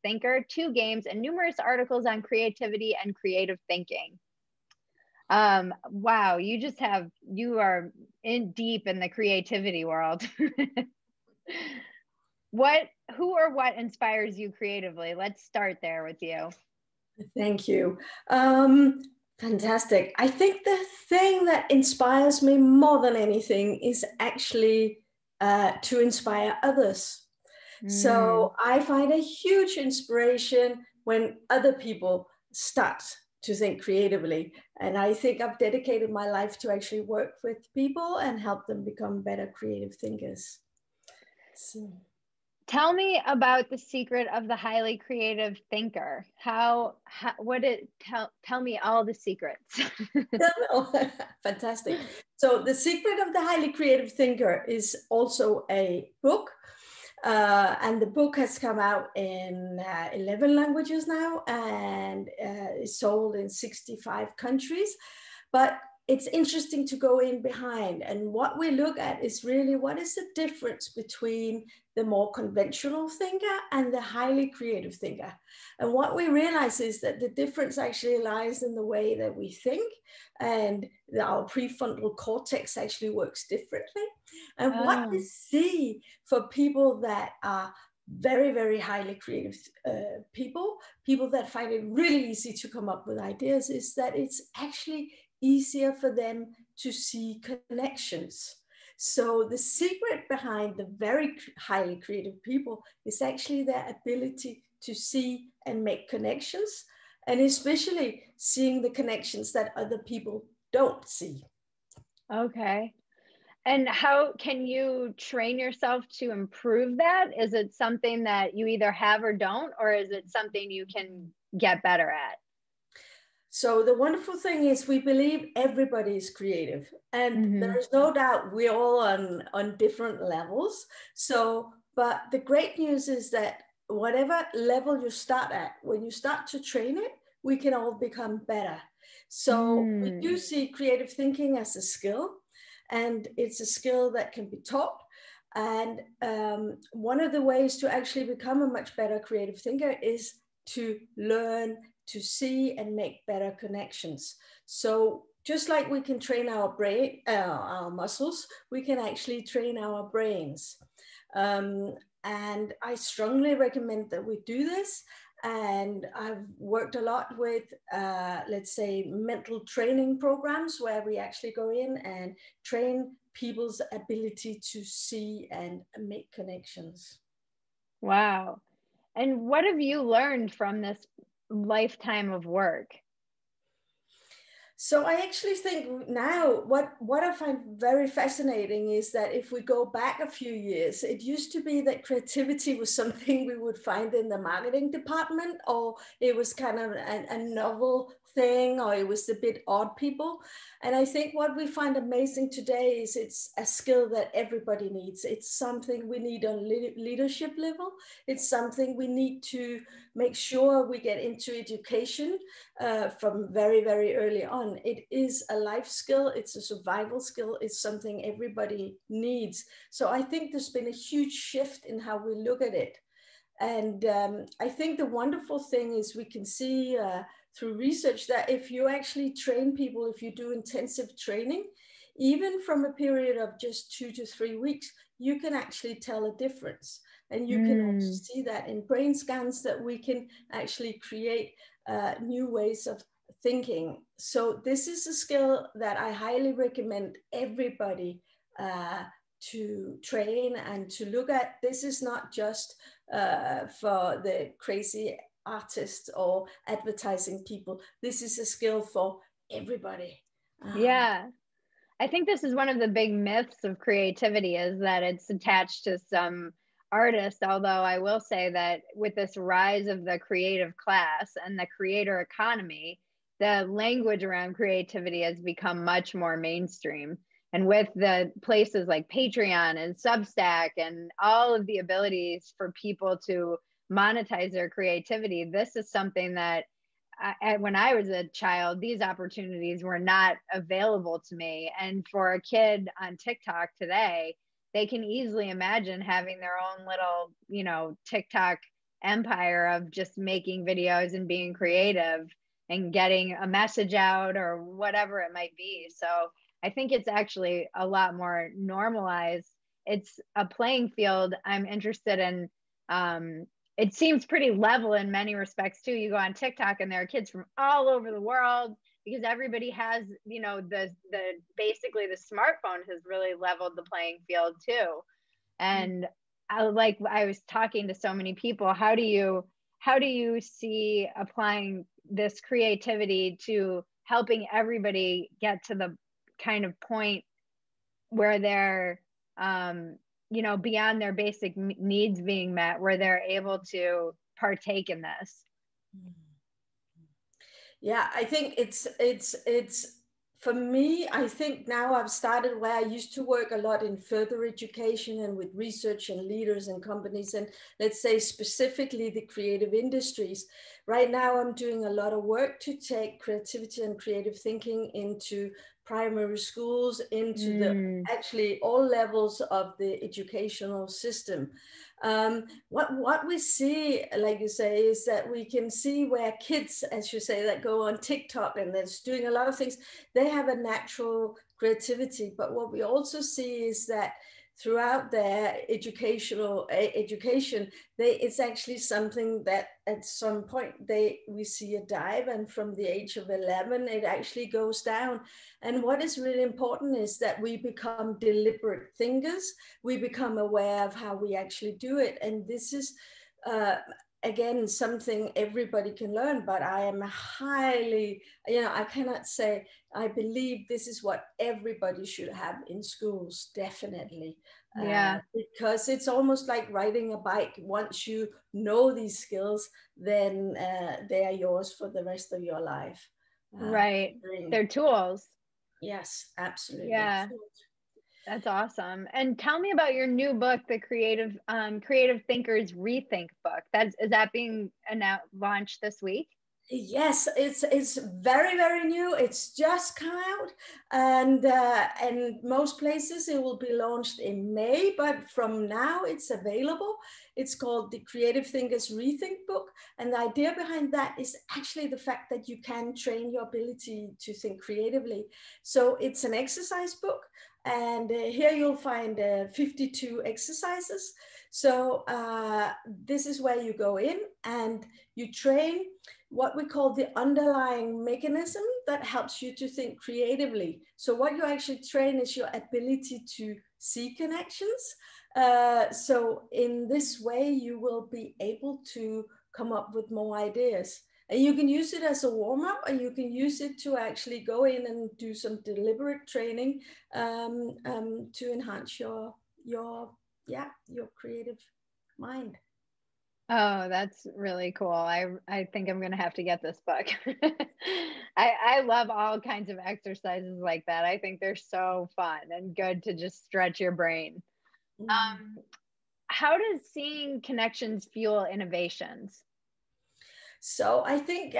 thinker, 2 games, and numerous articles on creativity and creative thinking. Wow, you are in deep in the creativity world. Who or what inspires you creatively? Let's start there with you. Thank you. Fantastic. I think the thing that inspires me more than anything is actually to inspire others. So I find a huge inspiration when other people start to think creatively. And I think I've dedicated my life to actually work with people and help them become better creative thinkers. So. Tell me about the secret of the highly creative thinker. Tell me all the secrets. Fantastic. So the secret of the highly creative thinker is also a book. And the book has come out in 11 languages now and is sold in 65 countries. But it's interesting to go in behind. And what we look at is really what is the difference between the more conventional thinker and the highly creative thinker. And what we realize is that the difference actually lies in the way that we think, and our prefrontal cortex actually works differently. And what we see for people that are very, very highly creative people that find it really easy to come up with ideas, is that it's actually easier for them to see connections. So the secret behind the very highly creative people is actually their ability to see and make connections, and especially seeing the connections that other people don't see. Okay. And how can you train yourself to improve that? Is it something that you either have or don't, or is it something you can get better at? So the wonderful thing is we believe everybody is creative, and there is no doubt we're all on different levels. So, but the great news is that whatever level you start at, when you start to train it, we can all become better. So we do see creative thinking as a skill, and it's a skill that can be taught. And one of the ways to actually become a much better creative thinker is to learn to see and make better connections. So just like we can train our brain, our muscles, we can actually train our brains. And I strongly recommend that we do this. And I've worked a lot with, let's say, mental training programs where we actually go in and train people's ability to see and make connections. Wow. And what have you learned from this lifetime of work? So I actually think now what I find very fascinating is that if we go back a few years, it used to be that creativity was something we would find in the marketing department, or it was kind of a novel thing, or it was a bit odd people. And I think what we find amazing today is it's a skill that everybody needs. It's something we need on leadership level. It's something we need to make sure we get into education from very, very early on. It is a life skill. It's a survival skill. It's something everybody needs. So I think there's been a huge shift in how we look at it. And I think the wonderful thing is we can see through research that if you actually train people, if you do intensive training, even from a period of just 2 to 3 weeks, you can actually tell a difference. And you can also see that in brain scans that we can actually create new ways of thinking. So this is a skill that I highly recommend everybody to train and to look at. This is not just for the crazy artists or advertising people. This is a skill for everybody. Yeah. I think this is one of the big myths of creativity, is that it's attached to some artists. Although I will say that with this rise of the creative class and the creator economy, the language around creativity has become much more mainstream. And with the places like Patreon and Substack and all of the abilities for people to monetize their creativity, this is something that when I was a child, these opportunities were not available to me. And for a kid on TikTok today, they can easily imagine having their own little, TikTok empire of just making videos and being creative and getting a message out or whatever it might be. So I think it's actually a lot more normalized. It's a playing field I'm interested in. It seems pretty level in many respects too. You go on TikTok and there are kids from all over the world because everybody has, you know, the basically the smartphone has really leveled the playing field too. And I was talking to so many people, how do you see applying this creativity to helping everybody get to the kind of point where they're you know, beyond their basic needs being met, where they're able to partake in this? Yeah, I think it's for me, I think now I've started where I used to work a lot in further education and with research and leaders and companies, and let's say specifically the creative industries. Right now, I'm doing a lot of work to take creativity and creative thinking into primary schools, into the actually all levels of the educational system. What we see, like you say, is that we can see where kids, as you say, that go on TikTok and that's doing a lot of things, they have a natural creativity. But what we also see is that throughout their education, it's actually something that at some point we see a dive, and from the age of 11 it actually goes down. And what is really important is that we become deliberate thinkers, we become aware of how we actually do it. And this is again something everybody can learn, but I am highly, you know, I cannot say, I believe this is what everybody should have in schools, definitely. Yeah. Because it's almost like riding a bike. Once you know these skills, then they are yours for the rest of your life. Right. They're tools. Yes, absolutely. Yeah. That's awesome. And tell me about your new book, the Creative Thinkers Rethink book. Is that being launched this week? Yes, it's very, very new. It's just come out, and most places it will be launched in May, but from now it's available. It's called the Creative Thinkers Rethink book, and the idea behind that is actually the fact that you can train your ability to think creatively. So it's an exercise book, and here you'll find 52 exercises. So this is where you go in and you train what we call the underlying mechanism that helps you to think creatively. So what you actually train is your ability to see connections. So in this way, you will be able to come up with more ideas. And you can use it as a warm-up, and you can use it to actually go in and do some deliberate training to enhance your creative mind. Oh, that's really cool. I think I'm going to have to get this book. I love all kinds of exercises like that. I think they're so fun and good to just stretch your brain. How does seeing connections fuel innovations? So I think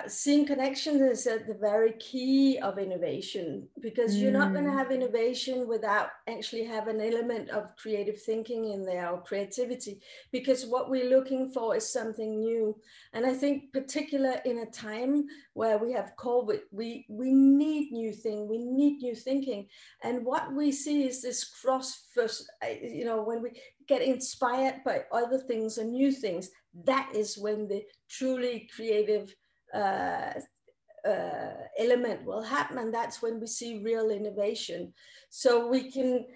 seeing connections is at the very key of innovation, because you're not going to have innovation without actually have an element of creative thinking in there, or creativity, because what we're looking for is something new. And I think particular in a time where we have COVID, we need new thing, we need new thinking. And what we see is this when we get inspired by other things and new things, that is when the truly creative element will happen, and that's when we see real innovation. So we can,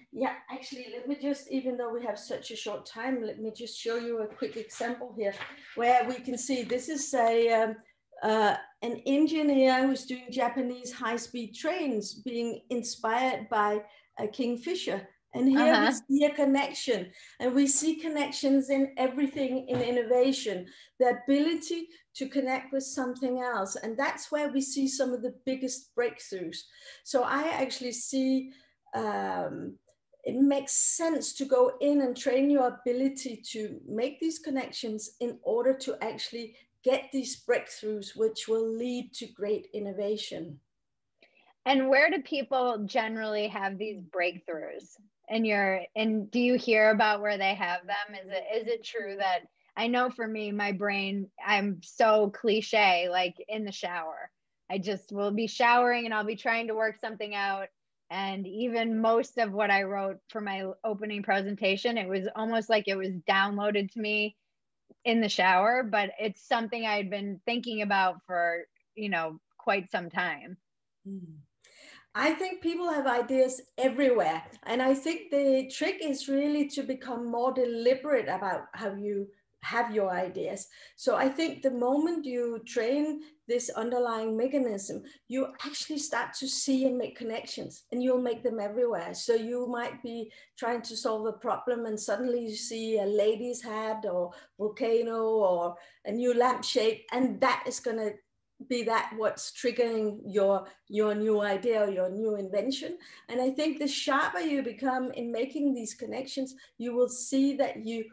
actually, let me just, even though we have such a short time, let me just show you a quick example here, where we can see this is an engineer who's doing Japanese high-speed trains being inspired by a Kingfisher. And here we see a connection, and we see connections in everything in innovation, the ability to connect with something else. And that's where we see some of the biggest breakthroughs. So I actually see it makes sense to go in and train your ability to make these connections in order to actually get these breakthroughs, which will lead to great innovation. And where do people generally have these breakthroughs? And do you hear about where they have them? Is it true that I know for me, my brain, I'm so cliche, like in the shower. I just will be showering and I'll be trying to work something out. And even most of what I wrote for my opening presentation, it was almost like it was downloaded to me in the shower, but it's something I'd been thinking about for, quite some time. I think people have ideas everywhere. And I think the trick is really to become more deliberate about how you have your ideas. So I think the moment you train this underlying mechanism, you actually start to see and make connections, and you'll make them everywhere. So you might be trying to solve a problem and suddenly you see a lady's hat or volcano or a new lampshade, and that is going to be that what's triggering your new idea or your new invention. And I think the sharper you become in making these connections, you will see that you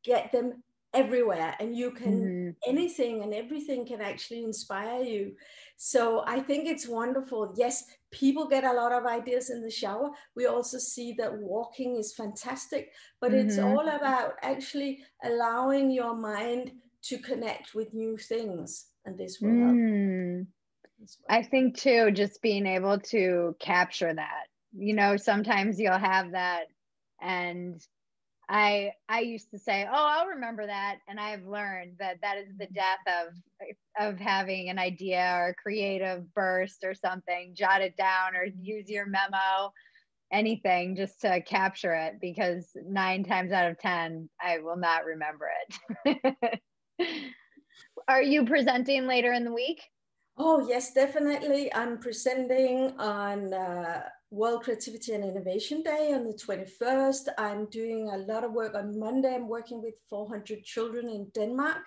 get them everywhere, and you can anything and everything can actually inspire you. So I think it's wonderful. Yes, people get a lot of ideas in the shower. We also see that walking is fantastic, but it's all about actually allowing your mind to connect with new things, and this will help. I think too, just being able to capture that, sometimes you'll have that, and I used to say, oh, I'll remember that. And I've learned that that is the death of having an idea or a creative burst or something. Jot it down or use your memo, anything just to capture it, because 9 times out of 10, I will not remember it. Are you presenting later in the week? Oh, yes, definitely. I'm presenting on World Creativity and Innovation Day on the 21st. I'm doing a lot of work on Monday. I'm working with 400 children in Denmark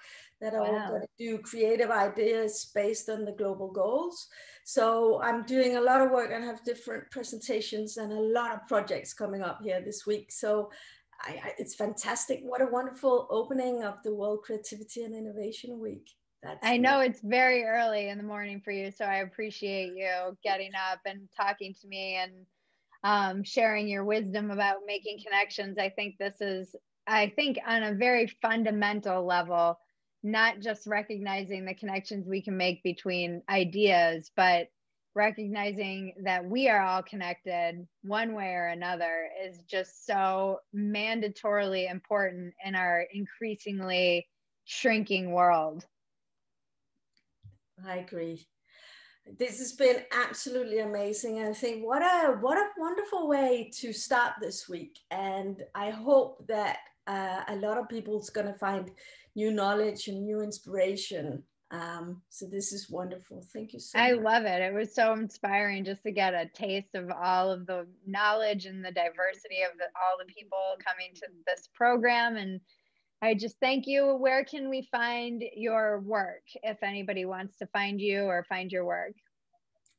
that are all going to do creative ideas based on the global goals. So I'm doing a lot of work and have different presentations and a lot of projects coming up here this week. So it's fantastic. What a wonderful opening of the World Creativity and Innovation Week. I know it's very early in the morning for you, so I appreciate you getting up and talking to me and sharing your wisdom about making connections. I think this is, on a very fundamental level, not just recognizing the connections we can make between ideas, but recognizing that we are all connected one way or another is just so mandatorily important in our increasingly shrinking world. I agree. This has been absolutely amazing. I think what a wonderful way to start this week. And I hope that a lot of people's going to find new knowledge and new inspiration. So this is wonderful. Thank you so much. I love it. It was so inspiring just to get a taste of all of the knowledge and the diversity of all the people coming to this program. And I just thank you. Where can we find your work if anybody wants to find you or find your work?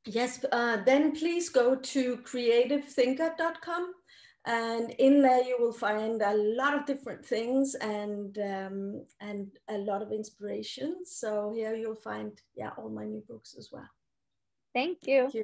Yes, then please go to creativethinker.com. And in there you will find a lot of different things and a lot of inspiration. So here you'll find all my new books as well. Thank you. Thank you.